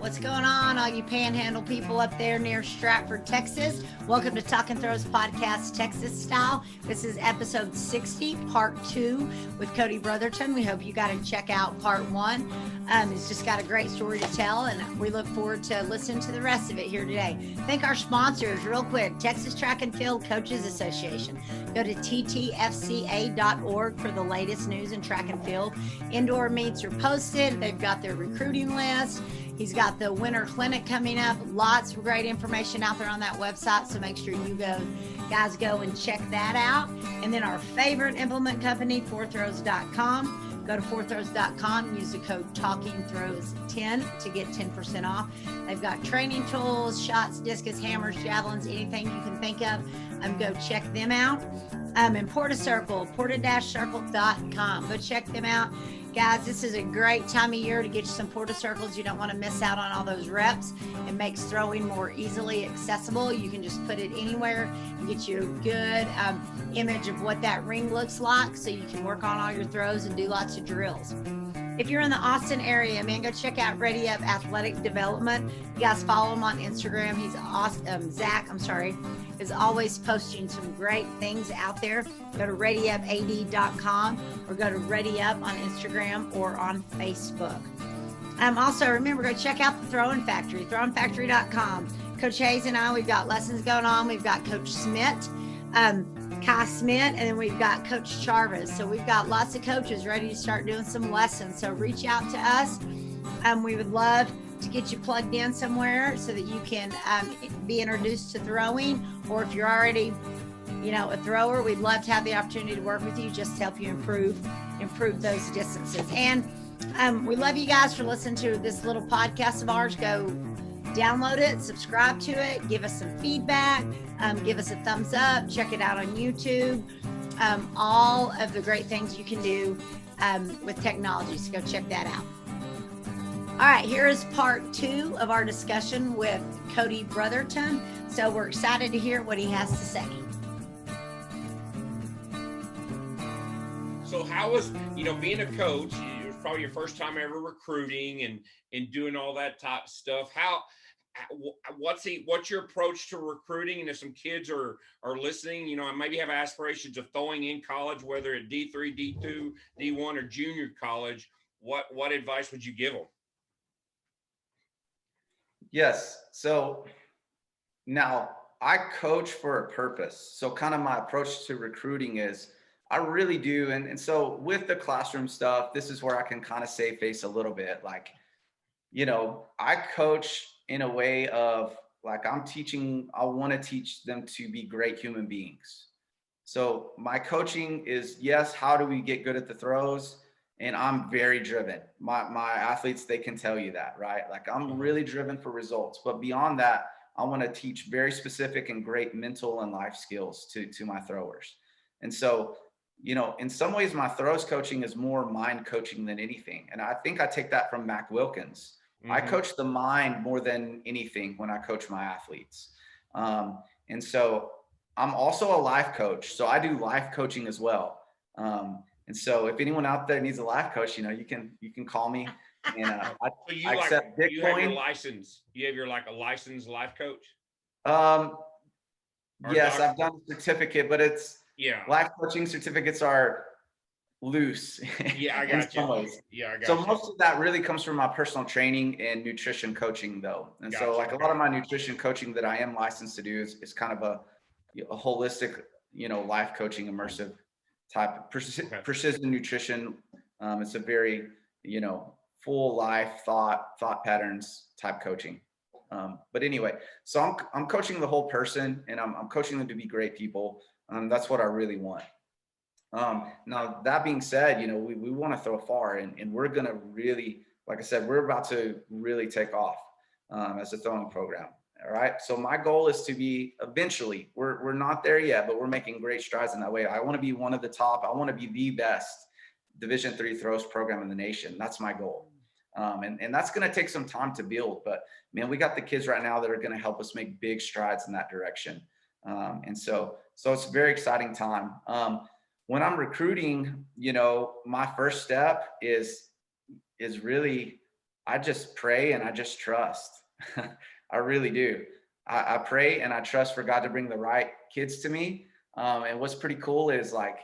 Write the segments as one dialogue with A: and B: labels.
A: What's going on, all you panhandle people up there near Stratford, Texas? Welcome to Talk and Throws Podcast, Texas style. This is episode 60, part 2 with Cody Brotherton. We hope you got to check out part 1. It's just got a great story to tell, and we look forward to listening to the rest of it here today. Thank our sponsors real quick. Texas Track and Field Coaches Association. Go to ttfca.org for the latest news in track and field. Indoor meets are posted. They've got their recruiting list. He's got the winter clinic coming up. Lots of great information out there on that website, so make sure you guys go and check that out. And then our favorite implement company, 4throws.com. Go to 4throws.com, use the code TALKINGTHROWS10 to get 10% off. They've got training tools, shots, discus, hammers, javelins, anything you can think of. Go check them out. And Porta Circle, porta-circle.com. Go check them out. Guys, this is a great time of year to get you some Porta Circles. You don't want to miss out on all those reps. It makes throwing more easily accessible. You can just put it anywhere and get you a good image of what that ring looks like, so you can work on all your throws and do lots of drills. If you're in the Austin area, man, go check out READYUP Athletic Development. You guys follow him on Instagram. He's awesome. Zach, is always posting some great things out there. Go to readyupad.com or go to READYUP on Instagram or on Facebook. Also, remember, go check out the Throwing Factory, throwingfactory.com. Coach Hayes and I, we've got lessons going on. We've got Coach Smith, Kai Smith, and then we've got Coach Charvis. So we've got lots of coaches ready to start doing some lessons. So reach out to us. We would love to get you plugged in somewhere so that you can be introduced to throwing, or if you're already, a thrower, we'd love to have the opportunity to work with you just to help you improve those distances. And we love you guys for listening to this little podcast of ours. Go download it, subscribe to it, give us some feedback, give us a thumbs up, check it out on YouTube, all of the great things you can do with technology. So go check that out. All right, here is part 2 of our discussion with Cody Brotherton. So we're excited to hear what he has to say.
B: So how was, being a coach, it was probably your first time ever recruiting and doing all that type of stuff. What's your approach to recruiting? And if some kids are listening, maybe have aspirations of throwing in college, whether at D3, D2, D1, or junior college, what advice would you give them?
C: Yes. So now I coach for a purpose. So kind of my approach to recruiting is I really do. And so with the classroom stuff, this is where I can kind of save face a little bit. Like, I coach in a way of like, I want to teach them to be great human beings. So my coaching is, yes, how do we get good at the throws? And I'm very driven. My athletes, they can tell you that, right? Like I'm really driven for results. But beyond that, I want to teach very specific and great mental and life skills to my throwers. And so, in some ways, my throws coaching is more mind coaching than anything. And I think I take that from Mac Wilkins. Mm-hmm. I coach the mind more than anything when I coach my athletes. And so I'm also a life coach. So I do life coaching as well. And so if anyone out there needs a life coach, you can call me. And I accept Bitcoin.
B: You have your license. You have a licensed life coach?
C: Yes, I've done a certificate, but life coaching certificates are loose.
B: Yeah, I got you. Yeah, I got
C: you. So most of that really comes from my personal training and nutrition coaching though. And so a lot of my nutrition coaching that I am licensed to do is kind of a holistic, life coaching, immersive type of precision nutrition. It's a very, full life thought patterns type coaching. But anyway, so I'm coaching the whole person, and I'm coaching them to be great people. That's what I really want. Now that being said, we want to throw far, and we're going to really, like I said, we're about to really take off as a throwing program. All right. So my goal is to be eventually, we're not there yet, but we're making great strides in that way. I want to be one of the top. I want to be the best Division III throws program in the nation. That's my goal. And that's going to take some time to build, but man, we got the kids right now that are going to help us make big strides in that direction. And so it's a very exciting time. When I'm recruiting, my first step is really, I just pray and I just trust. I really do. I pray and I trust for God to bring the right kids to me. And what's pretty cool is like,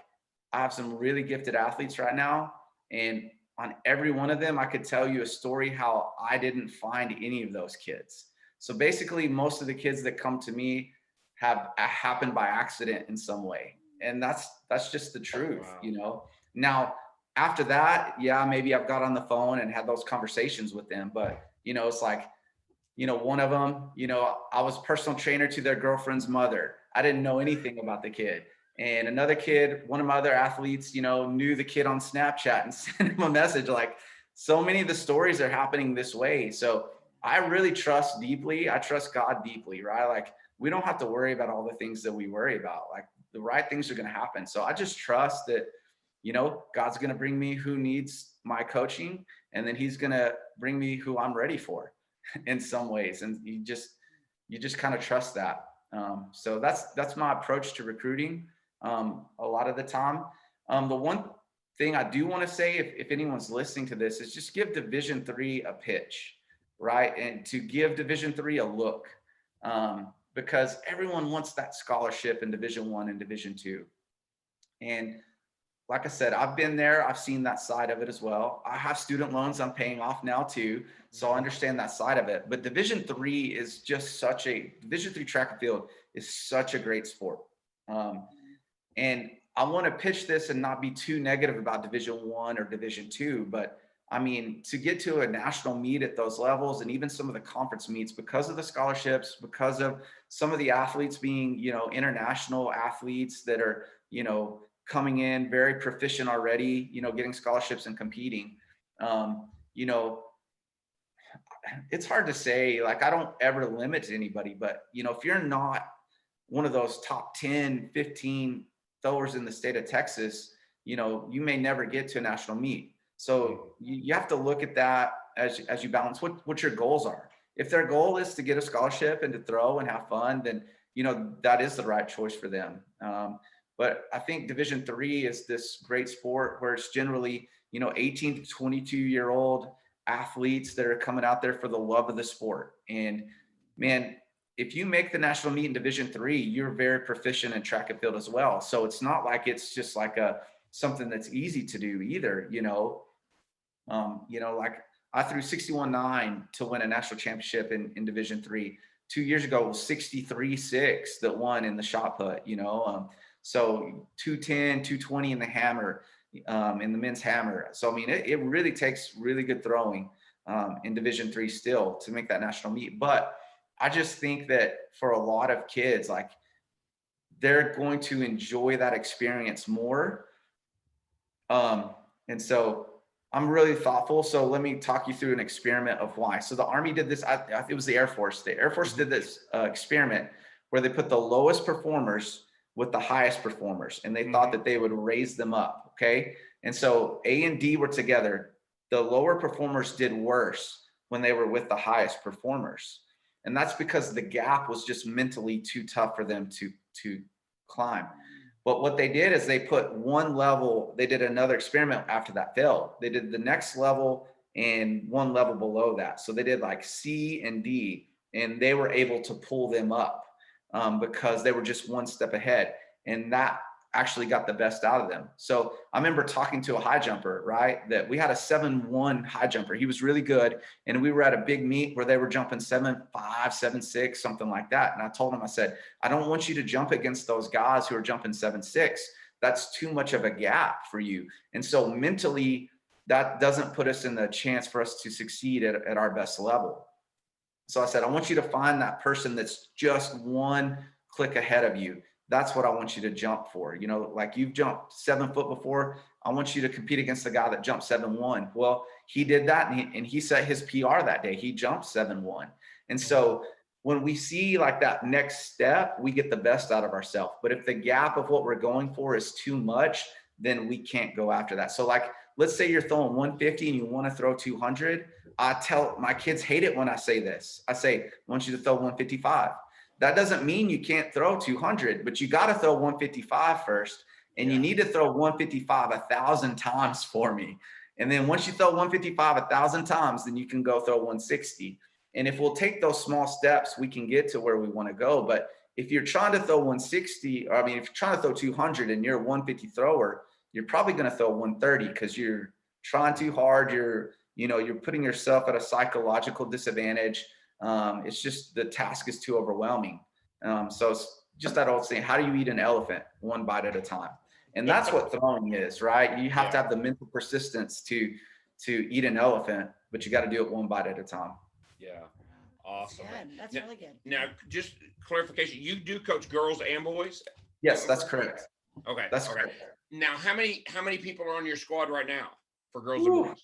C: I have some really gifted athletes right now, and on every one of them, I could tell you a story how I didn't find any of those kids. So basically, most of the kids that come to me have happened by accident in some way. And that's just the truth,
B: Wow.
C: you know. Now, after that, yeah, maybe I've got on the phone and had those conversations with them, but you know, it's like, you know, one of them, you know, I was personal trainer to their girlfriend's mother. I didn't know anything about the kid. And another kid, one of my other athletes, you know, knew the kid on Snapchat and sent him a message. Like, so many of the stories are happening this way. So I really trust deeply. I trust God deeply, right? Like, we don't have to worry about all the things that we worry about. Like, the right things are going to happen. So I just trust that, you know, God's going to bring me who needs my coaching, and then he's going to bring me who I'm ready for in some ways. And you just kind of trust that. So that's my approach to recruiting. A lot of the time. The one thing I do want to say, if anyone's listening to this, is just give Division III a pitch, right? And to give Division III a look, because everyone wants that scholarship in Division I and Division II. And like I said, I've been there. I've seen that side of it as well. I have student loans I'm paying off now too, so I understand that side of it. But Division III is just Division III track and field is such a great sport. And I want to pitch this and not be too negative about Division I or Division II, but I mean, to get to a national meet at those levels, and even some of the conference meets, because of the scholarships, because of some of the athletes being, you know, international athletes that are, you know, coming in very proficient already, you know, getting scholarships and competing, you know, it's hard to say. Like, I don't ever limit anybody, but, you know, if you're not one of those top 10, 15 throwers in the state of Texas, you know, you may never get to a national meet. So you have to look at that as you balance what your goals are. If their goal is to get a scholarship and to throw and have fun, then, you know, that is the right choice for them. But I think Division III is this great sport where it's generally, you know, 18 to 22-year-old athletes that are coming out there for the love of the sport. And man, if you make the national meet in Division III, you're very proficient in track and field as well. So it's not like it's just like something that's easy to do either, you know. Like I threw 61.9 to win a national championship in Division III. 2 years ago, it was 63.6 that won in the shot put, you know. So 210, 220 in the hammer, in the men's hammer. So, I mean, it really takes really good throwing in Division III still to make that national meet. But I just think that for a lot of kids, like, they're going to enjoy that experience more. And so I'm really thoughtful. So let me talk you through an experiment of why. So the Army did this. It was the Air Force. The Air Force did this experiment where they put the lowest performers with the highest performers, and they thought that they would raise them up. Okay. And so A and D were together. The lower performers did worse when they were with the highest performers. And that's because the gap was just mentally too tough for them to climb. But what they did is they put one level, they did another experiment after that failed. They did the next level and one level below that. So they did like C and D, and they were able to pull them up because they were just one step ahead. And that actually got the best out of them. So I remember talking to a high jumper, right? That we had a 7-1 high jumper. He was really good. And we were at a big meet where they were jumping 7.5, 7.6, something like that. And I told him, I said, I don't want you to jump against those guys who are jumping 7.6. That's too much of a gap for you. And so mentally, that doesn't put us in the chance for us to succeed at our best level. So I said, I want you to find that person that's just one click ahead of you. That's what I want you to jump for. You know, like you've jumped 7 foot before. I want you to compete against the guy that jumped 7.1. Well, he did that, and he set his PR that day. He jumped 7.1. And so when we see like that next step, we get the best out of ourselves. But if the gap of what we're going for is too much, then we can't go after that. So like, let's say you're throwing 150 and you want to throw 200. I tell my kids hate it when I say this. I say, I want you to throw 155. That doesn't mean you can't throw 200, but you got to throw 155 first. And you need to throw 155 1,000 times for me. And then once you throw 155 1,000 times, then you can go throw 160. And if we'll take those small steps, we can get to where we want to go. But if you're trying to throw 160, or I mean, if you're trying to throw 200 and you're a 150 thrower, you're probably going to throw 130 because you're trying too hard. You're putting yourself at a psychological disadvantage. It's just the task is too overwhelming. So it's just that old saying, how do you eat an elephant? One bite at a time. And that's what throwing is, right? You have to have the mental persistence to eat an elephant, but you got to do it one bite at a time.
B: Yeah. Awesome.
A: That's really good.
B: Now, just clarification, you do coach girls and boys?
C: Yes, that's correct.
B: Okay.
C: That's
B: okay.
C: correct.
B: Now, how many people are on your squad right now for girls and boys?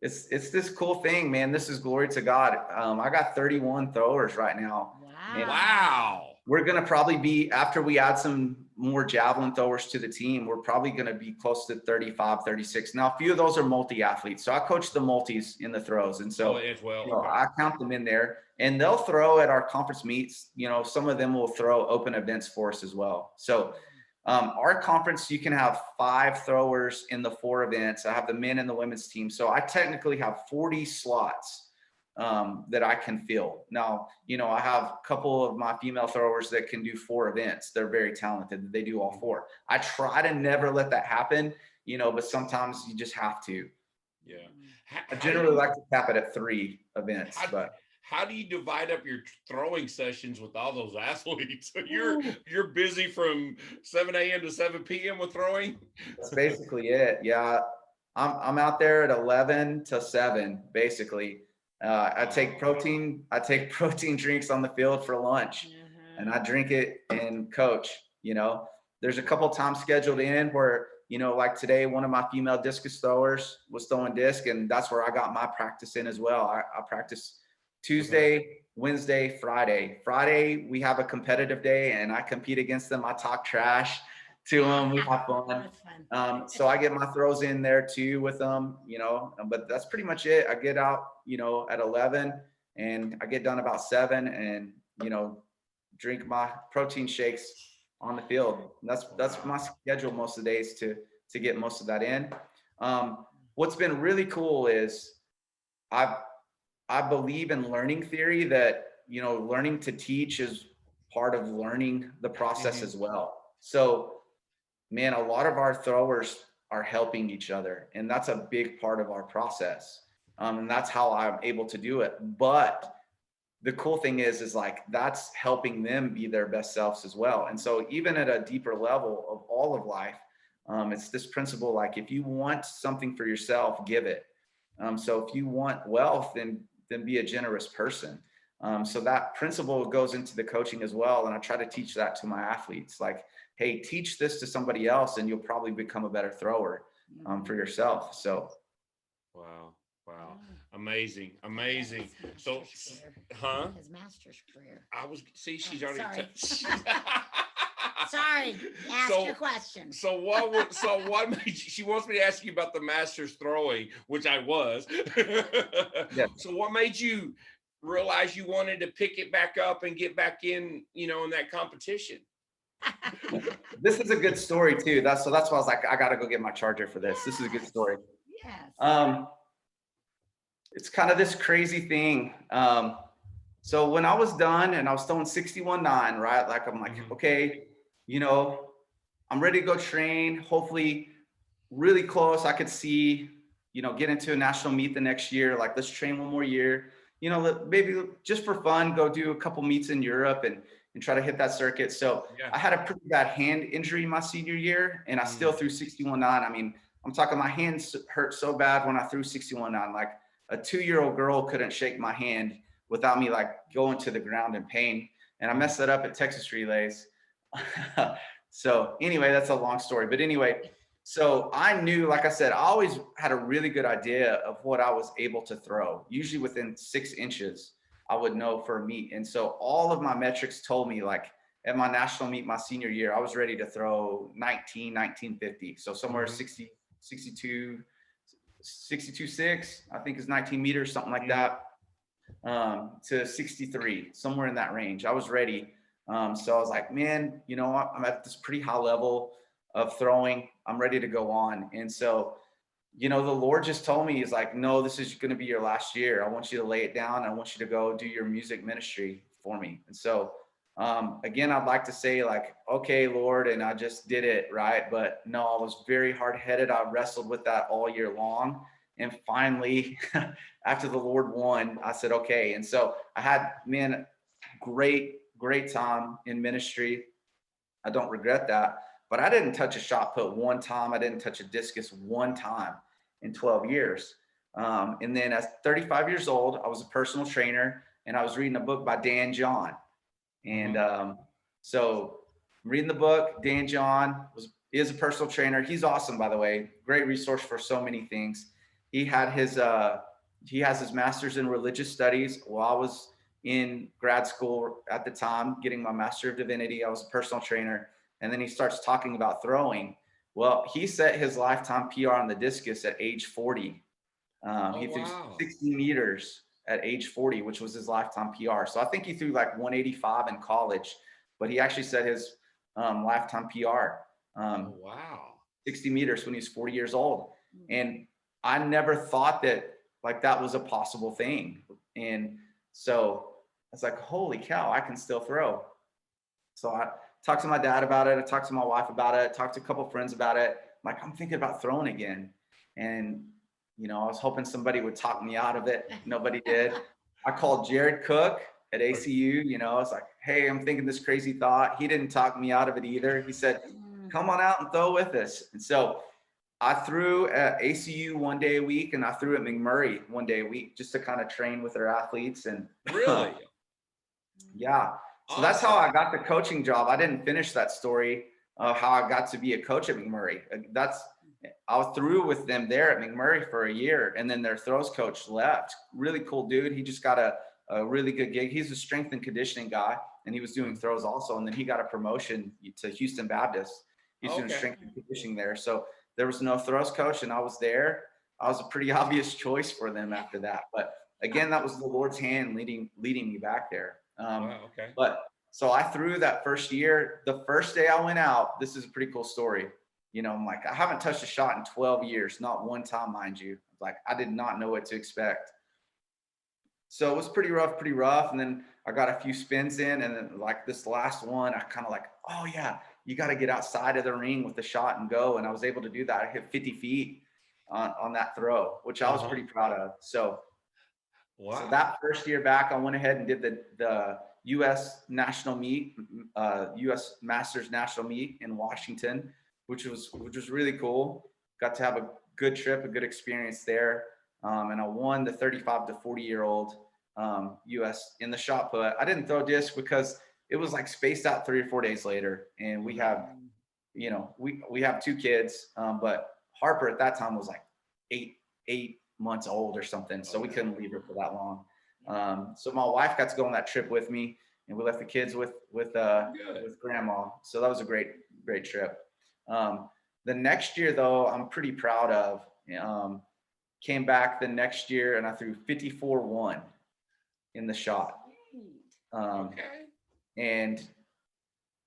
C: It's this cool thing, man. This is glory to God. I got 31 throwers right now.
B: Wow.
C: We're going to probably be, after we add some more javelin throwers to the team, we're probably going to be close to 35, 36. Now, a few of those are multi-athletes. So I coach the multis in the throws. And so
B: as well.
C: I count them in there, and they'll throw at our conference meets. Some of them will throw open events for us as well. So our conference, you can have 5 throwers in the 4 events. I have the men and the women's team. So I technically have 40 slots that I can fill. Now, I have a couple of my female throwers that can do 4 events. They're very talented. They do all 4. I try to never let that happen, but sometimes you just have to.
B: Yeah.
C: I generally like to cap it at 3 events,
B: how do you divide up your throwing sessions with all those athletes? You're busy from 7 a.m. to 7 p.m. with throwing?
C: That's basically it. Yeah. I'm out there at 11 to 7, basically. I take protein drinks on the field for lunch, and I drink it and coach. There's a couple times scheduled in where, like today, one of my female discus throwers was throwing disc, and that's where I got my practice in as well. I practice Tuesday, Wednesday, Friday. Friday, we have a competitive day, and I compete against them. I talk trash to them. We have fun. So I get my throws in there too with them, but that's pretty much it. I get out, at 11, and I get done about 7, and, drink my protein shakes on the field. That's my schedule most of the days to get most of that in. What's been really cool is I believe in learning theory that, learning to teach is part of learning the process as well. So, man, a lot of our throwers are helping each other, and that's a big part of our process. And that's how I'm able to do it. But the cool thing is like, that's helping them be their best selves as well. And so even at a deeper level of all of life, it's this principle, like, if you want something for yourself, give it. So if you want wealth, then be a generous person. So that principle goes into the coaching as well. And I try to teach that to my athletes, like, hey, teach this to somebody else, and you'll probably become a better thrower for yourself. So.
B: Wow. Amazing. So,
A: His master's career.
B: She's already.
A: Sorry, ask your question.
B: So what made she wants me to ask you about the master's throwing, which I was.
C: Yeah.
B: So what made you realize you wanted to pick it back up and get back in, in that competition?
C: This is a good story too. That's why I was like, I got to go get my charger for this. This is a good story.
A: Yes.
C: It's kind of this crazy thing. So when I was done and I was throwing 61.9, right? Like, I'm like, okay, I'm ready to go train. Hopefully really close. I could see, get into a national meet the next year. Like, let's train one more year, maybe just for fun, go do a couple meets in Europe and try to hit that circuit. So I had a pretty bad hand injury my senior year, and I still threw 61.9. I mean, I'm talking, my hands hurt so bad when I threw 61.9. Like, a 2-year-old girl couldn't shake my hand without me like going to the ground in pain. And I messed that up at Texas Relays. So anyway, that's a long story. But anyway, so I knew, like I said, I always had a really good idea of what I was able to throw. Usually within 6 inches, I would know for a meet. And so all of my metrics told me, like, at my national meet my senior year, I was ready to throw 1950. So somewhere 62.6, I think is 19 meters, something like that, to 63, somewhere in that range. I was ready. So I was like, man, I'm at this pretty high level of throwing. I'm ready to go on. And so, the Lord just told me, he's like, no, this is going to be your last year. I want you to lay it down. I want you to go do your music ministry for me. And so, again, I'd like to say like, okay, Lord, and I just did it, right? But no, I was very hard-headed. I wrestled with that all year long. And finally, after the Lord won, I said, okay. And so I had, man, great time in ministry. I don't regret that, but I didn't touch a shot put one time. I didn't touch a discus one time in 12 years. And then at 35 years old, I was a personal trainer, and I was reading a book by Dan John. And so reading the book, Dan John is a personal trainer. He's awesome, by the way, great resource for so many things. He has his master's in religious studies. While I was in grad school at the time, getting my Master of Divinity, I was a personal trainer. And then he starts talking about throwing. Well, he set his lifetime PR on the discus at age 40. He threw 60 meters at age 40, which was his lifetime PR. So I think he threw like 185 in college, but he actually set his lifetime PR. 60 meters when he was 40 years old. And I never thought that like that was a possible thing. And so I was like, holy cow, I can still throw. So I talked to my dad about it. I talked to my wife about it. Talked to a couple of friends about it. I'm like, I'm thinking about throwing again. And, I was hoping somebody would talk me out of it. Nobody did. I called Jared Cook at ACU. I was like, hey, I'm thinking this crazy thought. He didn't talk me out of it either. He said, come on out and throw with us. And so I threw at ACU one day a week, and I threw at McMurry one day a week just to kind of train with their athletes. And
B: really,
C: yeah. So that's how I got the coaching job. I didn't finish that story of how I got to be a coach at McMurry. I was through with them there at McMurry for a year, and then their throws coach left. Really cool dude. He just got a really good gig. He's a strength and conditioning guy, and he was doing throws also. And then he got a promotion to Houston Baptist. He's doing strength and conditioning there. So there was no throws coach, and I was there. I was a pretty obvious choice for them after that. But again, that was the Lord's hand leading me back there. But so I threw that first year. The first day I went out, this is a pretty cool story. I'm like, I haven't touched a shot in 12 years, not one time, mind you. Like, I did not know what to expect. So it was pretty rough. And then I got a few spins in, and then like this last one, I kind of like, oh yeah, you got to get outside of the ring with the shot and go. And I was able to do that. I hit 50 feet on that throw, which I was pretty proud of. So that first year back, I went ahead and did the U.S. national meet, U.S. Masters national meet in Washington, which was really cool. Got to have a good trip, a good experience there. And I won the 35 to 40-year-old U.S. in the shot put. I didn't throw disc because it was like spaced out 3 or 4 days later. And we have, we have 2 kids, but Harper at that time was like eight months old or something. So we couldn't leave her for that long. So my wife got to go on that trip with me, and we left the kids with grandma. So that was a great trip. The next year though, I'm pretty proud of, came back the next year and I threw 54-1 in the shot. And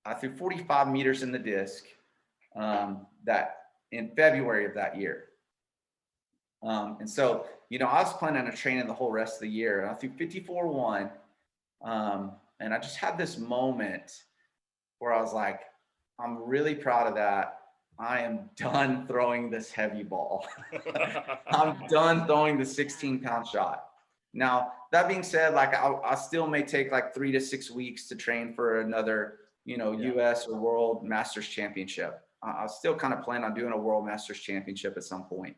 C: I threw 45 meters in the disc, that in February of that year. And so, I was planning on training the whole rest of the year, and I threw 54-1. And I just had this moment where I was like, I'm really proud of that. I am done throwing this heavy ball. I'm done throwing the 16-pound shot. Now, that being said, like I still may take like 3 to 6 weeks to train for another, US or World Masters Championship. I still kind of plan on doing a World Masters Championship at some point.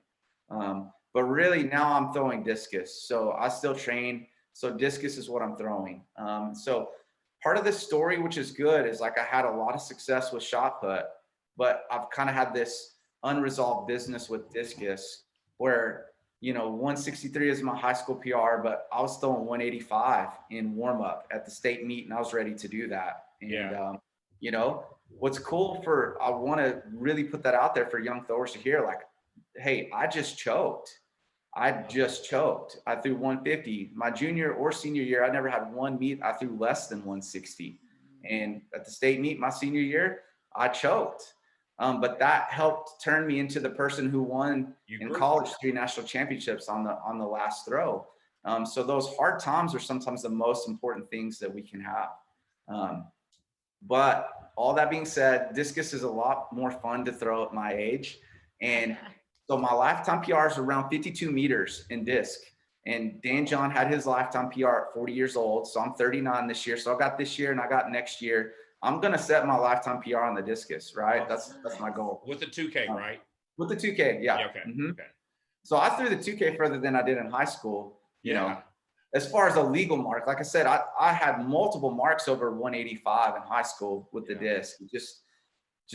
C: But really now I'm throwing discus. So I still train. So discus is what I'm throwing. So part of this story, which is good, is like I had a lot of success with shot put, but I've kind of had this unresolved business with discus where, 163 is my high school PR, but I was throwing 185 in warm up at the state meet, and I was ready to do that. And, what's cool I want to really put that out there for young throwers to hear, like, hey, I just choked. I threw 150. My junior or senior year, I never had one meet I threw less than 160. And at the state meet my senior year, I choked. But that helped turn me into the person who won in
B: grew.
C: college 3 national championships on the last throw. So those hard times are sometimes the most important things that we can have. But all that being said, discus is a lot more fun to throw at my age. And so my lifetime PR is around 52 meters in disc. And Dan John had his lifetime PR at 40 years old. So I'm 39 this year. So I got this year and I got next year. I'm going to set my lifetime PR on the discus, right? That's my goal.
B: With the 2K, right?
C: With the 2K, yeah.
B: Okay. Okay.
C: So I threw the 2K further than I did in high school, you know. As far as a legal mark, like I said, I had multiple marks over 185 in high school with the disc. Just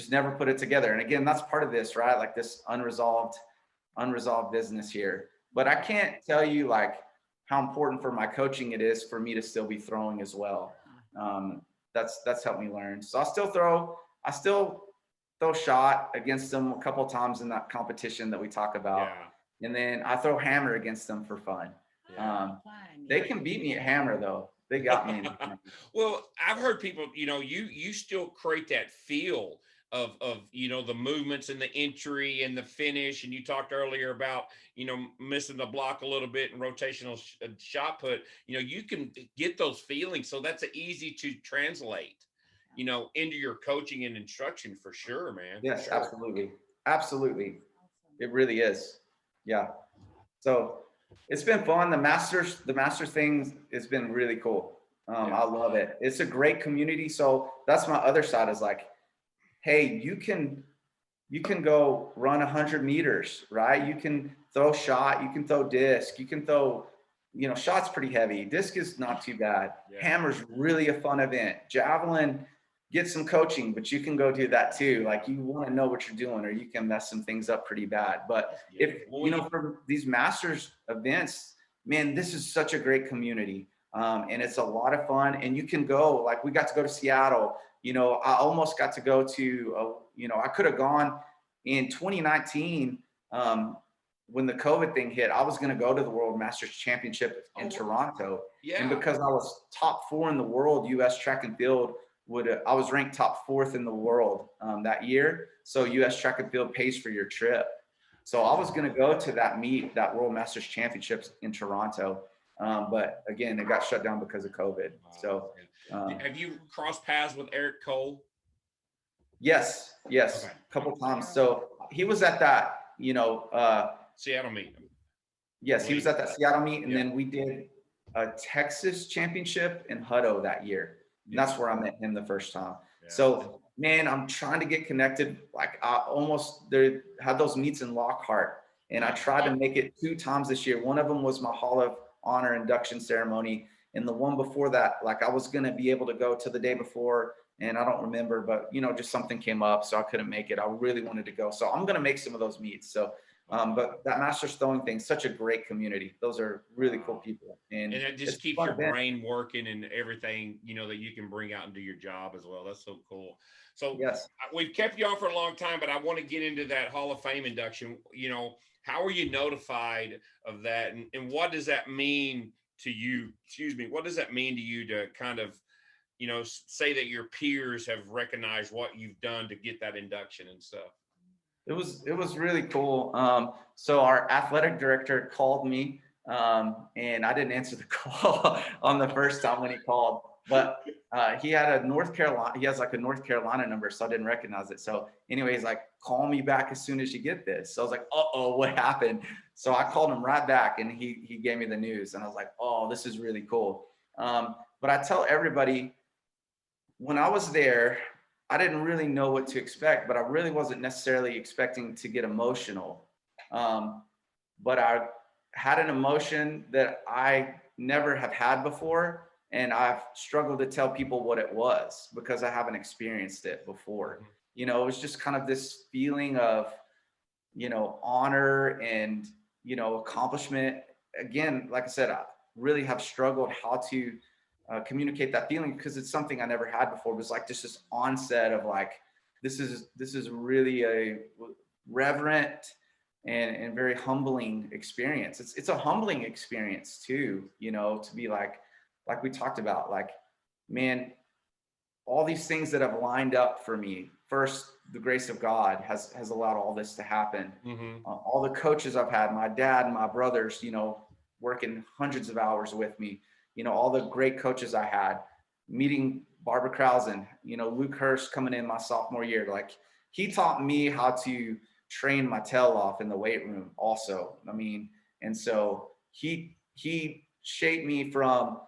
C: never put it together. And again, that's part of this, right? Like this unresolved business here. But I can't tell you like how important for my coaching it is for me to still be throwing as well. That's helped me learn. So I still throw shot against them a couple of times in that competition that we talk about. And then I throw hammer against them for fun. They can beat me at hammer though. They got me.
B: Well, I've heard people, you still create that feel of the movements and the entry and the finish. And you talked earlier about, missing the block a little bit and rotational shot put, you can get those feelings. So that's easy to translate, into your coaching and instruction for sure, man.
C: Yes,
B: sure.
C: Absolutely. Absolutely. It really is. Yeah. So it's been fun. The masters thing has been really cool. I love it. It's a great community. So that's my other side is like, hey, you can go run 100 meters, right? You can throw shot, you can throw disc, you can throw, shot's pretty heavy. Disc is not too bad. Hammer's really a fun event. Javelin, get some coaching, but you can go do that too. Like you want to know what you're doing or you can mess some things up pretty bad. But for these masters events, man, this is such a great community. And it's a lot of fun and you can go, like we got to go to Seattle. I almost got to go to, I could have gone in 2019 when the COVID thing hit. I was going to go to the World Masters Championship in Toronto. And because I was top 4 in the world, US track and field I was ranked top 4th in the world that year. So US track and field pays for your trip. So I was going to go to that meet, that World Masters Championships in Toronto. But again, it got shut down because of COVID. So
B: have you crossed paths with Eric Cole?
C: Yes, okay. A couple times. So he was at that,
B: Seattle meet.
C: Yes, he was at that Seattle meet, and then we did a Texas championship in Hutto that year. And that's where I met him the first time. So man, I'm trying to get connected. Like I almost had those meets in Lockhart, and I tried to make it 2 times this year. One of them was my Hall of Honor induction ceremony. And the one before that, like I was going to be able to go to the day before and I don't remember, but just something came up. So I couldn't make it. I really wanted to go. So I'm going to make some of those meets. So, but that masters throwing thing, such a great community. Those are really cool people. And
B: it just keeps your brain working and everything, that you can bring out and do your job as well. That's so cool. So we've kept you on for a long time, but I want to get into that Hall of Fame induction. How are you notified of that? And what does that mean to you? What does that mean to you to kind of, say that your peers have recognized what you've done to get that induction and stuff?
C: It was really cool. So our athletic director called me and I didn't answer the call on the first time when he called, but he has like a North Carolina number. So I didn't recognize it. So anyway, he's like, call me back as soon as you get this. So I was like, uh-oh, what happened? So I called him right back and he gave me the news and I was like, oh, this is really cool. But I tell everybody when I was there, I didn't really know what to expect, but I really wasn't necessarily expecting to get emotional. But I had an emotion that I never have had before. And I've struggled to tell people what it was because I haven't experienced it before. It was just kind of this feeling of, honor and, accomplishment. Again, like I said, I really have struggled how to communicate that feeling because it's something I never had before. It was like this onset of like, this is really a reverent and very humbling experience. It's a humbling experience too, to be like we talked about, like, man, all these things that have lined up for me. First, the grace of God has allowed all this to happen.
B: Mm-hmm.
C: All the coaches I've had, my dad and my brothers, you know, working hundreds of hours with me, you know, all the great coaches I had, meeting Barbara Krausen, you know, Luke Hurst coming in my sophomore year. Like, he taught me how to train my tail off in the weight room also. I mean, and so he shaped me from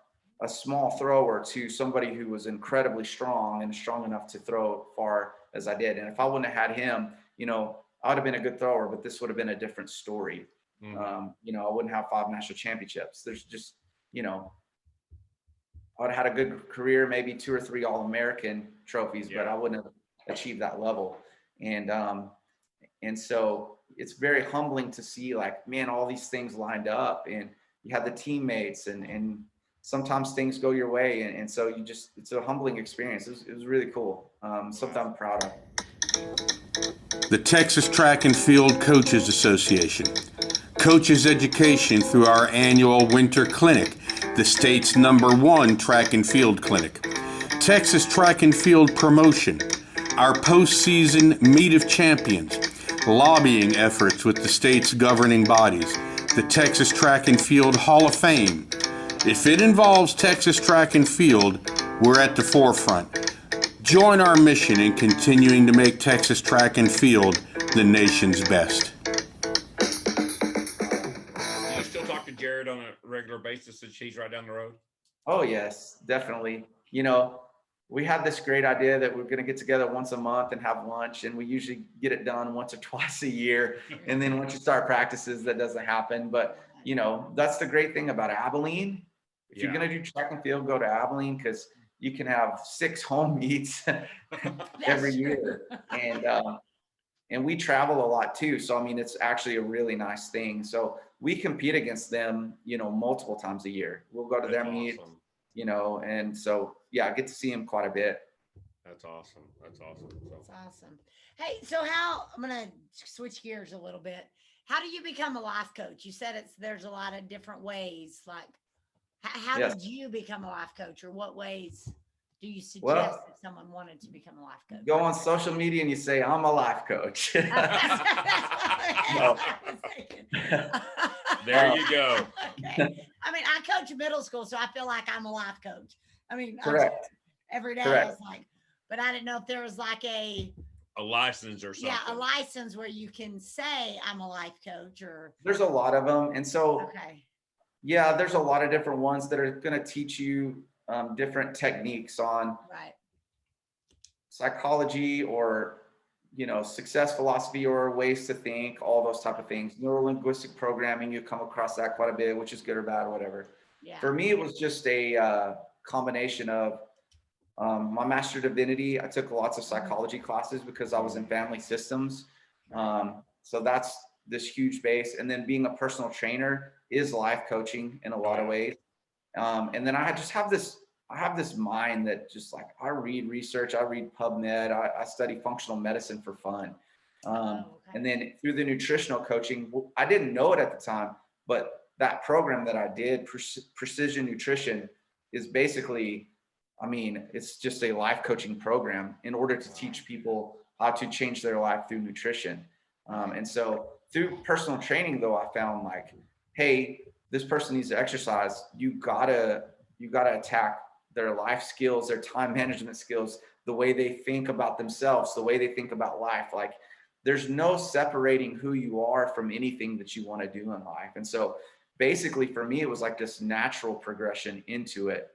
C: a small thrower to somebody who was incredibly strong and strong enough to throw far as I did. And if I wouldn't have had him, you know, I would have been a good thrower, but this would have been a different story.
B: Mm-hmm.
C: You know, I wouldn't have 5 national championships. There's just, you know, I would have had a good career, maybe 2 or 3 All-American trophies, but I wouldn't have achieved that level. And so it's very humbling to see, like, man, all these things lined up, and you have the teammates, and sometimes things go your way. And so you just, it's a humbling experience. It was really cool. Something I'm proud of.
D: The Texas Track and Field Coaches Association. Coaches education through our annual winter clinic, the state's #1 track and field clinic. Texas Track and Field promotion, our postseason Meet of Champions, lobbying efforts with the state's governing bodies, the Texas Track and Field Hall of Fame. If it involves Texas Track and Field, we're at the forefront. Join our mission in continuing to make Texas Track and Field the nation's best.
B: You still talk to Jared on a regular basis since he's right down the road?
C: Oh, yes, definitely. You know, we had this great idea that we're going to get together once a month and have lunch, and we usually get it done once or twice a year. And then once you start practices, that doesn't happen. But, you know, that's the great thing about Abilene. If you're going to do track and field, go to Abilene, because you can have 6 home meets every year. And we travel a lot too. So, I mean, it's actually a really nice thing. So we compete against them, you know, multiple times a year. We'll go to their meet, you know, and so, yeah, I get to see them quite a bit.
B: That's awesome. That's awesome.
A: That's awesome. Hey, so I'm going to switch gears a little bit. How do you become a life coach? You said there's a lot of different ways. Like, how did you become a life coach, or what ways do you suggest if someone wanted to become a life coach?
C: Go on social media and you say, I'm a life coach.
B: There you go.
A: Okay. I mean, I coach middle school, so I feel like I'm a life coach. I mean,
C: correct.
A: Every day I was like, but I didn't know if there was like a
B: license or something.
A: Yeah, a license where you can say I'm a life coach, or.
C: There's a lot of them. And so,
A: okay.
C: Yeah, there's a lot of different ones that are going to teach you different techniques on psychology, or, you know, success philosophy, or ways to think, all those type of things. Neuro-linguistic programming, you come across that quite a bit, which is good or bad or whatever.
A: Yeah.
C: For me, it was just a combination of my Master of Divinity. I took lots of psychology classes because I was in family systems. So that's this huge base. And then being a personal trainer is life coaching in a lot of ways. And then I have this mind that just, like, I read research, I read PubMed, I study functional medicine for fun. And then through the nutritional coaching, I didn't know it at the time, but that program that I did, Precision Nutrition, is basically, I mean, it's just a life coaching program in order to teach people how to change their life through nutrition. And so through personal training, though, I found, like, hey, this person needs to exercise. You gotta attack their life skills, their time management skills, the way they think about themselves, the way they think about life. Like, there's no separating who you are from anything that you want to do in life. And so basically for me, it was like this natural progression into it,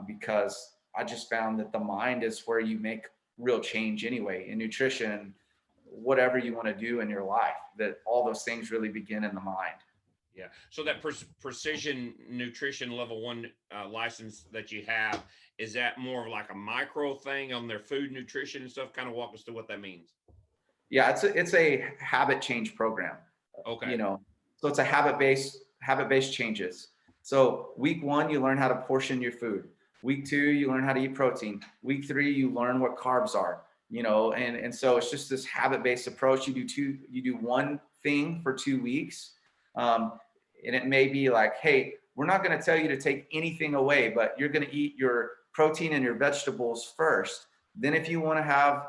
C: because I just found that the mind is where you make real change anyway, in nutrition, whatever you want to do in your life, that all those things really begin in the mind.
B: Yeah. So that precision nutrition level 1 license that you have, is that more of like a micro thing on their food nutrition and stuff? Kind of walk us through what that means.
C: Yeah, it's a habit change program.
B: Okay.
C: You know, so it's a habit-based changes. So week 1, you learn how to portion your food. Week 2, you learn how to eat protein. Week 3, you learn what carbs are. You know, and so it's just this habit-based approach. You do one thing for 2 weeks. And it may be like, hey, we're not going to tell you to take anything away, but you're going to eat your protein and your vegetables first. Then if you want to have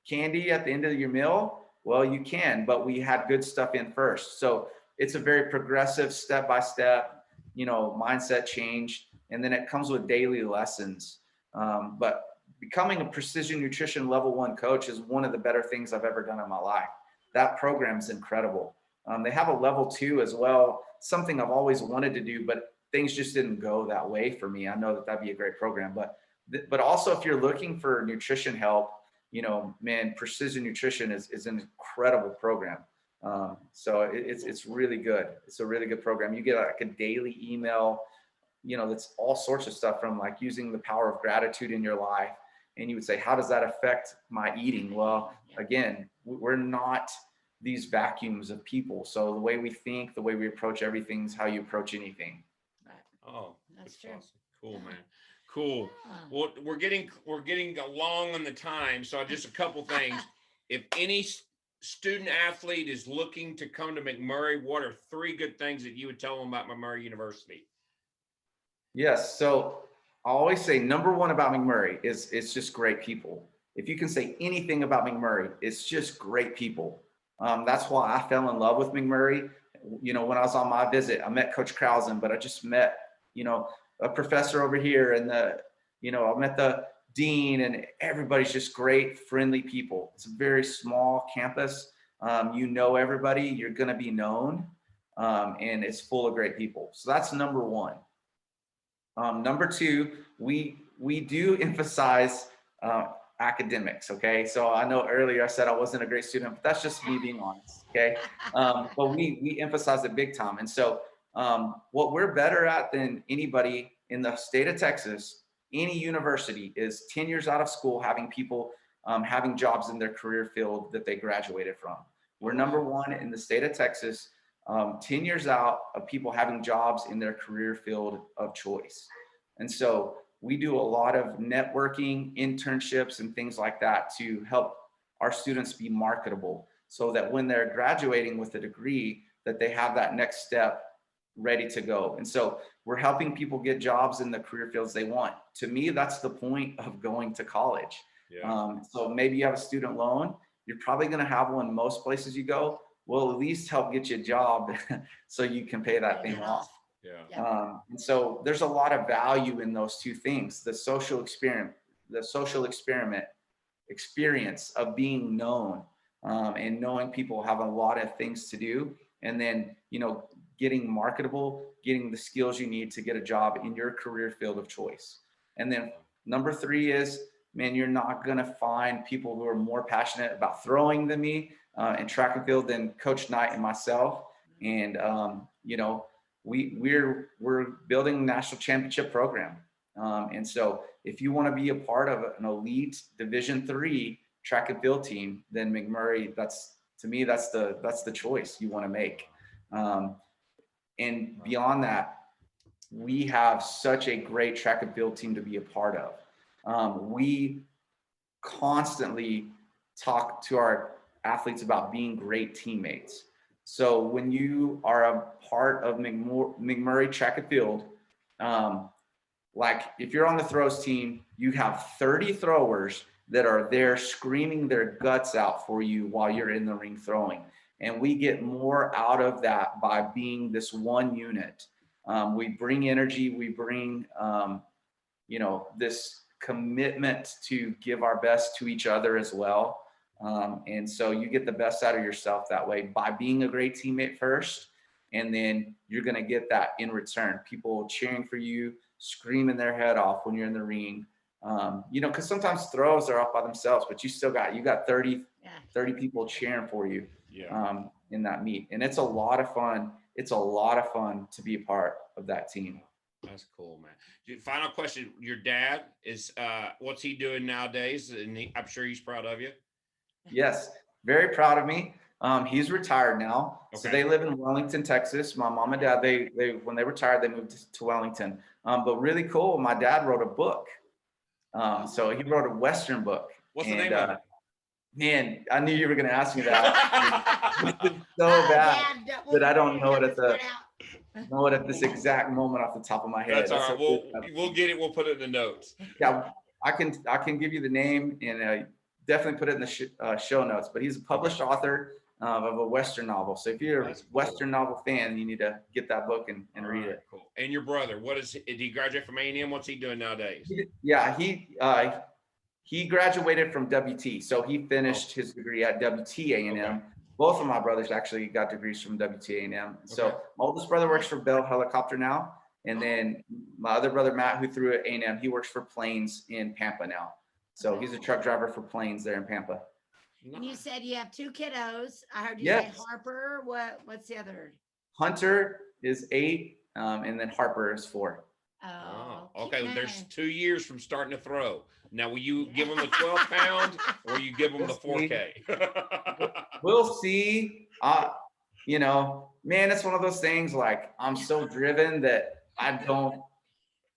C: candy at the end of your meal? Well, you can, but we had good stuff in first. So it's a very progressive step-by-step, mindset change. And then it comes with daily lessons. But becoming a precision nutrition level 1 coach is one of the better things I've ever done in my life. That program's incredible. They have a level 2 as well, something I've always wanted to do, but things just didn't go that way for me. I know that that'd be a great program, but also if you're looking for nutrition help, man, precision nutrition is an incredible program. So it's really good. It's a really good program. You get like a daily email, that's all sorts of stuff, from like using the power of gratitude in your life. And you would say, how does that affect my eating? Well, again, we're not these vacuums of people. So the way we think, the way we approach everything is how you approach anything.
B: Oh, that's true. Awesome. Cool, man. Cool. Well, we're getting along on the time. So just a couple things. If any student athlete is looking to come to McMurry, what are 3 good things that you would tell them about McMurry University?
C: Yes. So I always say number 1 about McMurry is it's just great people. If you can say anything about McMurry, it's just great people. That's why I fell in love with McMurry. When I was on my visit, I met Coach Krausen, but I just met, a professor over here, and I met the dean, and everybody's just great, friendly people. It's a very small campus. Everybody, you're going to be known, and it's full of great people. So that's number 1. Number 2, we do emphasize academics. Okay. So I know earlier I said I wasn't a great student, but that's just me being honest. Okay. But we emphasize it big time. And so what we're better at than anybody in the state of Texas, any university, is 10 years out of school, having people having jobs in their career field that they graduated from. We're number 1 in the state of Texas, 10 years out of people having jobs in their career field of choice. And so we do a lot of networking, internships, and things like that to help our students be marketable, so that when they're graduating with a degree, that they have that next step ready to go. And so we're helping people get jobs in the career fields they want. To me, that's the point of going to college. Yeah. So maybe you have a student loan. You're probably going to have one most places you go. We'll at least help get you a job so you can pay that thing off. Yeah. And so there's a lot of value in those 2 things: the social experiment experience of being known, and knowing people have a lot of things to do, and then getting marketable, getting the skills you need to get a job in your career field of choice. And then number 3 is, man, you're not going to find people who are more passionate about throwing than me and track and field than Coach Knight and myself. And we're building a national championship program. And so if you want to be a part of an elite Division III track and field team, then McMurry, that's the choice you want to make. And beyond that, we have such a great track and field team to be a part of. We constantly talk to our athletes about being great teammates. So when you are a part of McMurry track and field, like if you're on the throws team, you have 30 throwers that are there screaming their guts out for you while you're in the ring throwing. And we get more out of that by being this one unit. We bring energy, we bring, this commitment to give our best to each other as well. And so you get the best out of yourself that way by being a great teammate first, and then you're going to get that in return. People cheering for you, screaming their head off when you're in the ring. Because sometimes throws are off by themselves, but you got 30 people cheering for you in that meet. And it's a lot of fun. It's a lot of fun to be a part of that team.
B: That's cool, man. Final question. Your dad is, what's he doing nowadays? And I'm sure he's proud of you.
C: Yes, very proud of me. He's retired now. Okay. So they live in Wellington, Texas. My mom and dad, they when they retired, they moved to Wellington. But really cool, my dad wrote a book. So he wrote a Western book.
B: What's the name of it?
C: Man, I knew you were going to ask me that. It's so bad that I don't know it at this exact moment off the top of my head.
B: That's all right. We'll get it. We'll put it in the notes.
C: Yeah, I can give you the name, and definitely put it in the show notes, but he's a published author of a Western novel. So if you're a Western novel fan, you need to get that book and read it.
B: Cool. And your brother, did he graduate from A&M? What's he doing nowadays?
C: He graduated from WT. So he finished his degree at WT A&M. Okay. Both of my brothers actually got degrees from WT A&M. So my oldest brother works for Bell Helicopter now. And then my other brother, Matt, who threw at A&M, he works for Planes in Pampa now. So he's a truck driver for Planes there in Pampa.
A: And you said you have 2 kiddos. I heard you say Harper. What's the other?
C: Hunter is 8, and then Harper is 4.
B: Oh, okay. Nice. There's 2 years from starting to throw. Now, will you give them the 12 pound or you give them the 4K?
C: We'll see. You know, man, it's one of those things, like, I'm so driven that I don't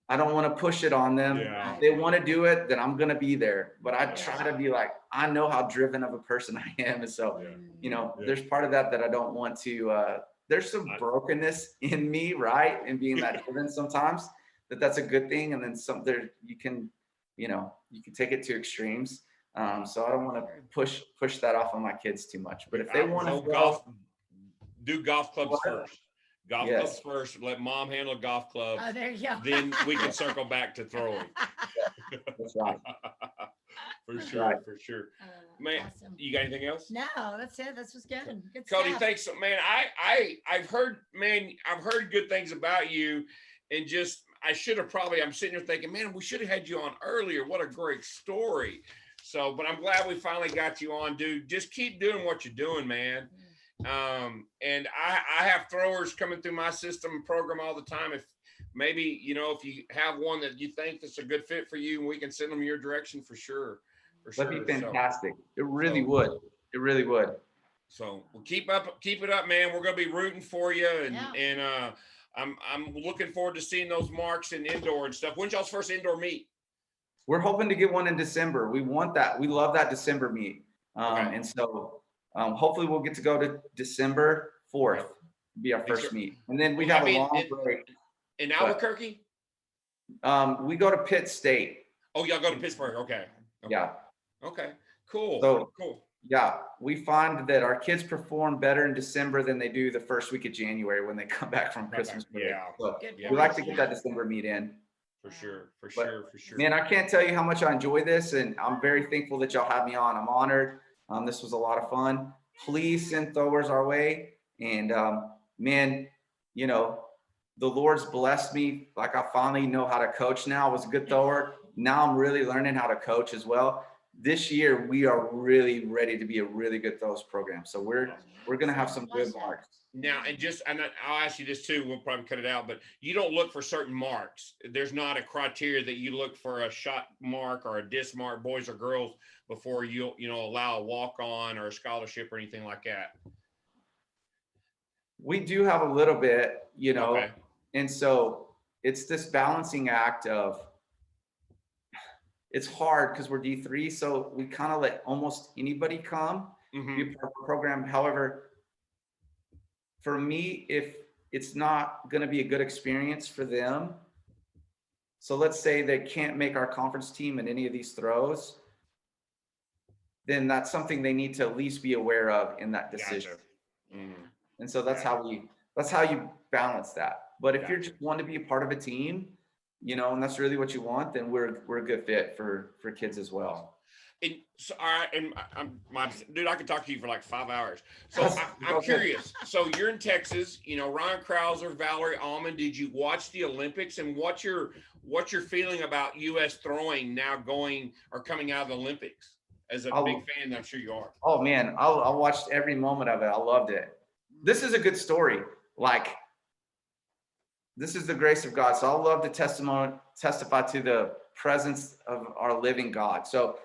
C: want to push it on them. Yeah. If they want to do it, then I'm going to be there. But I try to be like, I know how driven of a person I am. And so, you know, there's part of that I don't want to, there's some brokenness in me, right? And being that driven sometimes, that's a good thing. And then you can take it to extremes. So I don't want to push that off on my kids too much. But if they want to
B: do golf clubs first. Golf clubs first. Let mom handle golf clubs. Oh, there you go. Then we can circle back to throwing.
C: That's right.
B: For sure. Man, awesome. You got anything else?
A: No, that's it. This was good. Good
B: Cody,
A: stuff.
B: thanks, man. I've heard good things about you, and just I'm sitting here thinking, man, we should have had you on earlier. What a great story. So, but I'm glad we finally got you on, dude. Just keep doing what you're doing, man. And I have throwers coming through my system program all the time. If maybe, you know, if you have one that you think that's a good fit for you, we can send them your direction for sure.
C: That'd be fantastic. It really would. It really would.
B: So we'll keep it up, man. We're going to be rooting for you. And I'm looking forward to seeing those marks in indoor and stuff. When's y'all's first indoor meet?
C: We're hoping to get one in December. We want that. We love that December meet. And so, hopefully we'll get to go to December 4th, be our first meet. And then we have a long break.
B: In Albuquerque?
C: We go to Pitt State.
B: Oh, y'all go to Pittsburgh. Okay.
C: Yeah.
B: Okay. Cool.
C: So,
B: cool.
C: Yeah. We find that our kids perform better in December than they do the first week of January when they come back from Christmas break. Yeah. So we like to get that December meet in.
B: For sure.
C: Man, I can't tell you how much I enjoy this, and I'm very thankful that y'all have me on. I'm honored. This was a lot of fun. Please send throwers our way. And man, you know, the Lord's blessed me. Like, I finally know how to coach now. I was a good thrower. Now I'm really learning how to coach as well. This year, we are really ready to be a really good throws program. So we're going to have some good marks.
B: Now, and I'll ask you this too, we'll probably cut it out, but you don't look for certain marks. There's not a criteria that you look for a shot mark or a disc mark, boys or girls, before you allow a walk-on or a scholarship or anything like that.
C: We do have a little bit, you know, okay. And so it's this balancing act of, it's hard because we're D3, so we kind of let almost anybody come be part of the program. However, for me, if it's not going to be a good experience for them, so let's say they can't make our conference team in any of these throws, then that's something they need to at least be aware of in that decision. Gotcha. And so that's how you balance that. But if you're just wanting to be a part of a team, you know, and that's really what you want, then we're a good fit for kids as well.
B: And so, dude, I could talk to you for like 5 hours. So I'm curious. So you're in Texas, you know, Ryan Krauser, Valerie Allman. Did you watch the Olympics, and what's your feeling about U.S. throwing now going or coming out of the Olympics? As a big fan, I'm sure you are. Oh
C: man, I watched every moment of it. I loved it. This is a good story. Like, this is the grace of God. So I love to testify to the presence of our living God. So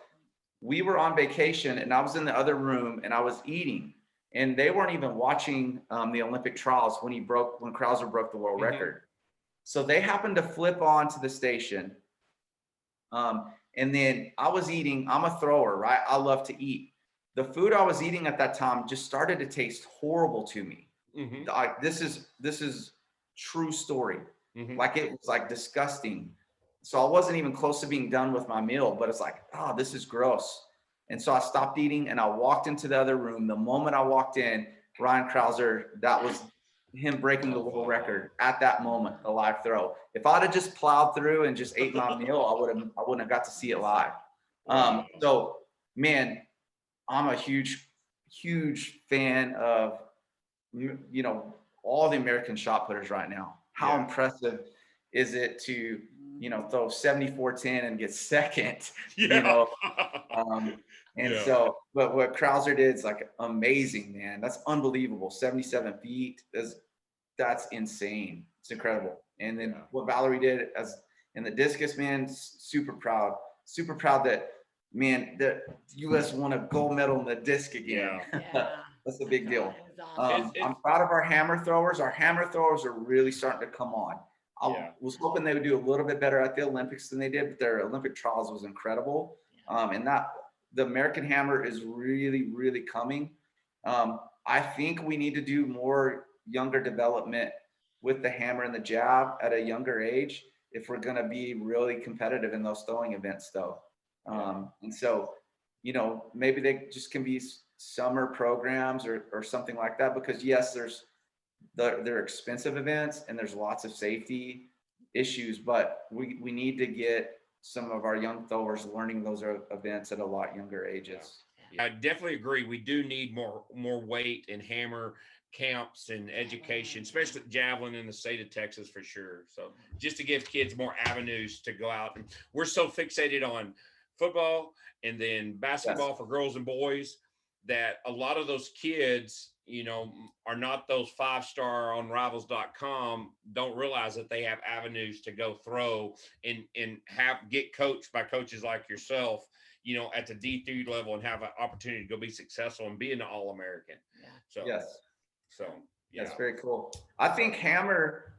C: we were on vacation, and I was in the other room, and I was eating, and they weren't even watching the Olympic trials when Krauser broke the world record. So they happened to flip on to the station. And then I was eating. I'm a thrower, right? I love to eat. The food I was eating at that time just started to taste horrible to me. This is true story. Like, it was like disgusting. So I wasn't even close to being done with my meal, but it's like, oh, this is gross. And so I stopped eating and I walked into the other room. The moment I walked in, Ryan Krauser, that was him breaking the world record at that moment, a live throw. If I'd have just plowed through and just ate my meal, I wouldn't have got to see it live. So man, I'm a huge fan of, you know, all the American shot putters right now. How impressive is it to, you know, throw 74-10 and get second, you know? So, but what Krauser did is like amazing, man. That's unbelievable. 77 feet, that's insane. It's incredible. And then what Valerie did as in the discus, man, super proud that, man, the U.S. won a gold medal in the disc again. That's a big deal.
A: Awesome.
C: I'm proud of our hammer throwers. Our hammer throwers are really starting to come on. I was hoping they would do a little bit better at the Olympics than they did, but their Olympic trials was incredible. And that the American hammer is really, really coming. I think we need to do more younger development with the hammer and the jab at a younger age if we're going to be really competitive in those throwing events, though. And so, you know, maybe they just can be summer programs or something like that, because yes, they're expensive events and there's lots of safety issues, but we need to get some of our young throwers learning those events at a lot younger ages.
B: I definitely agree. We do need more weight and hammer camps and education, especially javelin in the state of Texas for sure. So just to give kids more avenues to go out. And we're so fixated on football and then basketball for girls and boys that a lot of those kids, you know, are not those 5-star on rivals.com, don't realize that they have avenues to go throw and get coached by coaches like yourself, you know, at the D3 level and have an opportunity to go be successful and be an All-American. That's
C: very cool. I think hammer,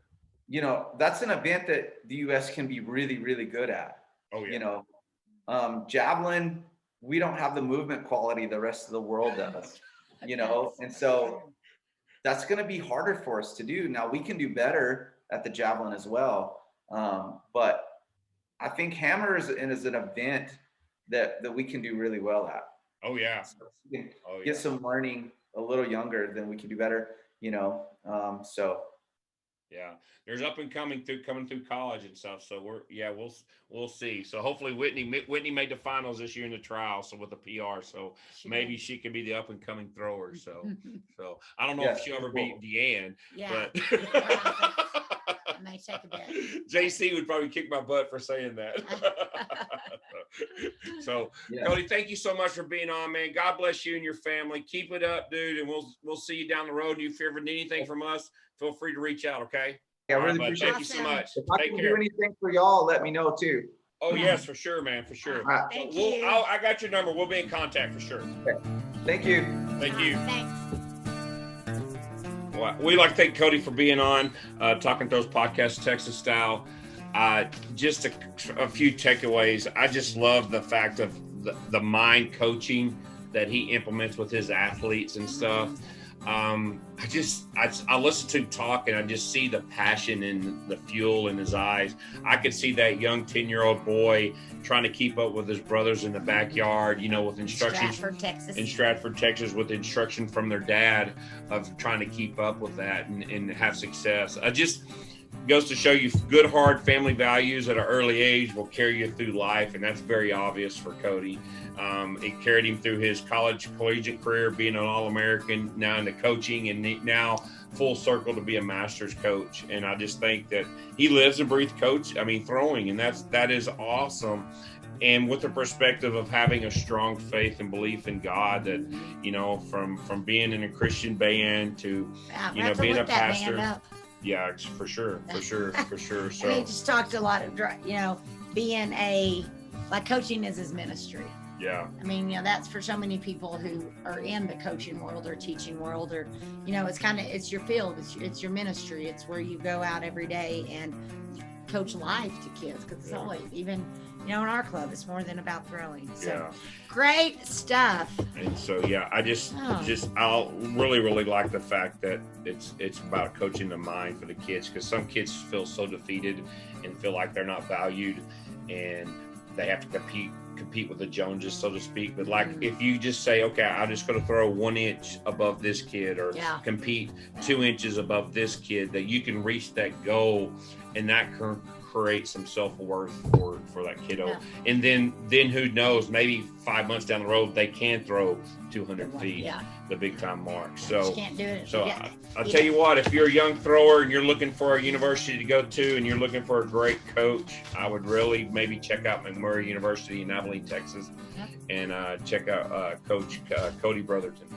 C: you know, that's an event that the U.S. can be really, really good at. You know, javelin, we don't have the movement quality the rest of the world does, you know, and so that's going to be harder for us to do. Now we can do better at the javelin as well. But I think hammer is an event that we can do really well at. So we can get some learning a little younger, then we can do better, you know?
B: There's up and coming through college and stuff. So we'll see. So hopefully Whitney made the finals this year in the trial. So with the PR, so maybe she can be the up and coming thrower. So I don't know if she'll ever beat Deanne, but
A: I may take a bit.
B: JC would probably kick my butt for saying that. Cody, thank you so much for being on, man. God bless you and your family. Keep it up, dude, and we'll see you down the road. And if you ever need anything from us, feel free to reach out, okay?
C: I really appreciate it.
B: Thank you so much.
C: If I can do anything for y'all, let me know too.
B: Oh, yes, for sure, man, for sure.
A: Thank you.
B: I got your number. We'll be in contact for sure.
C: Okay. Thank you.
B: Thank you.
A: Thanks.
B: Well, we'd like to thank Cody for being on Talking Throws Podcast, Texas Style. Just a few takeaways. I just love the fact of the mind coaching that he implements with his athletes and stuff. I listen to him talk and I just see the passion and the fuel in his eyes. I could see that young 10-year-old boy trying to keep up with his brothers in the backyard, you know, with instructions in Stratford, Texas, with instruction from their dad of trying to keep up with that and have success. Just goes to show you good, hard family values at an early age will carry you through life. And that's very obvious for Cody. It carried him through his collegiate career, being an All-American, now into coaching, and now full circle to be a master's coach. And I just think that he lives and breathes throwing, and that is awesome. And with the perspective of having a strong faith and belief in God, that, you know, from being in a Christian band to, you know, being a pastor. Yeah, for sure. So
A: he just talked a lot of, you know, being coaching is his ministry.
B: Yeah.
A: I mean, you know, that's for so many people who are in the coaching world or teaching world, or, you know, it's your field, it's your ministry. It's where you go out every day and coach life to kids, because it's always, even, you know, in our club, it's more than about throwing. So great stuff.
B: And so, I'll really like the fact that it's about coaching the mind for the kids, because some kids feel so defeated and feel like they're not valued and they have to compete compete with the Joneses, so to speak. But like, if you just say, okay, I'm just going to throw 1 inch above this kid, or compete 2 inches above this kid, that you can reach that goal, and that can create some self-worth for that kiddo. And then who knows, maybe 5 months down the road they can throw 200 feet, the big time mark. So
A: can't do it.
B: So I'll tell you what, if you're a young thrower and you're looking for a university to go to and you're looking for a great coach, I would really maybe check out McMurry University in Abilene, Texas, and check out Coach Cody Brotherton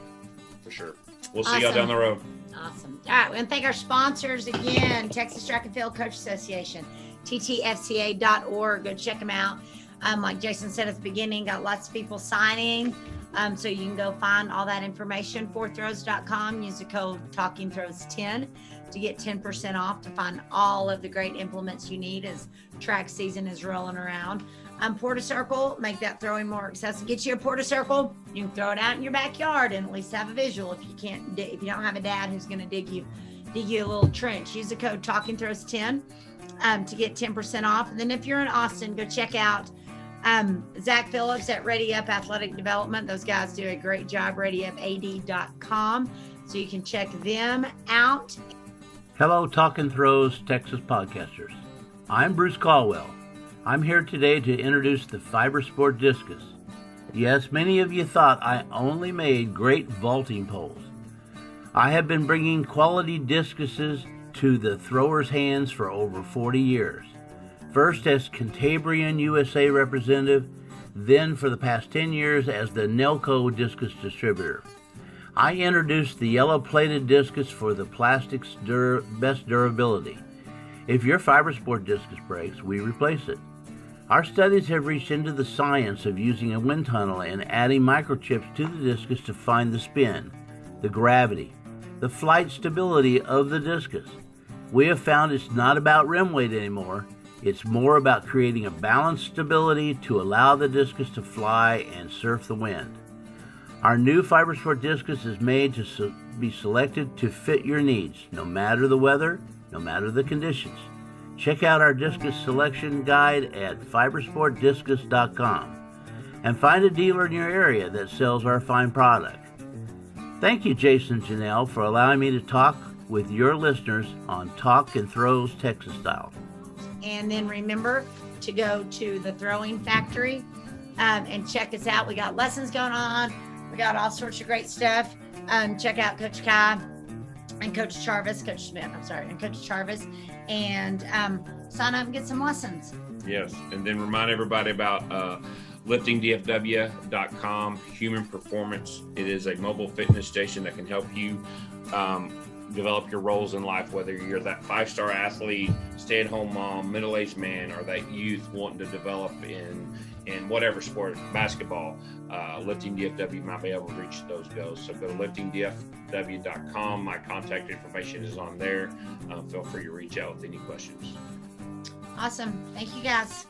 B: for sure. We'll see y'all down the road.
A: Awesome. All right, we're going to thank our sponsors again, Texas Track and Field Coach Association, ttfca.org. Go check them out. Like Jason said at the beginning, got lots of people signing. So you can go find all that information. 4throws.com. Use the code TalkingThrows10 to get 10% off to find all of the great implements you need as track season is rolling around. Porta Circle, make that throwing more accessible. Get you a Porta Circle. You can throw it out in your backyard and at least have a visual. If you don't have a dad who's going to dig you a little trench, use the code TalkingThrows10 to get 10% off. And then if you're in Austin, go check out Zach Phillips at READYUP Athletic Development. Those guys do a great job. ReadyUpAD.com, so you can check them out.
E: Hello, Talking Throws Texas podcasters. I'm Bruce Caldwell. I'm here today to introduce the FiberSport Discus. Yes, many of you thought I only made great vaulting poles. I have been bringing quality discuses to the throwers' hands for over 40 years. First as Cantabrian USA representative, then for the past 10 years as the Nelco discus distributor. I introduced the yellow-plated discus for the plastic's best durability. If your FiberSport discus breaks, we replace it. Our studies have reached into the science of using a wind tunnel and adding microchips to the discus to find the spin, the gravity, the flight stability of the discus. We have found it's not about rim weight anymore. It's more about creating a balanced stability to allow the discus to fly and surf the wind. Our new FiberSport discus is made to be selected to fit your needs, no matter the weather, no matter the conditions. Check out our discus selection guide at fibersportdiscus.com and find a dealer in your area that sells our fine product. Thank you, Jason and Janelle, for allowing me to talk with your listeners on Talk and Throws Texas Style.
A: And then remember to go to the Throwing Factory and check us out. We got lessons going on. We got all sorts of great stuff. Check out Coach Kai and Coach Charvis, and Coach Charvis, and sign up and get some lessons.
B: Yes, and then remind everybody about liftingdfw.com, Human Performance. It is a mobile fitness station that can help you develop your roles in life, whether you're that 5-star athlete, stay-at-home mom, middle-aged man, or that youth wanting to develop in whatever sport, basketball. Lifting DFW might be able to reach those goals. So go to liftingdfw.com. My contact information is on there. Feel free to reach out with any questions.
A: Awesome. Thank you, guys.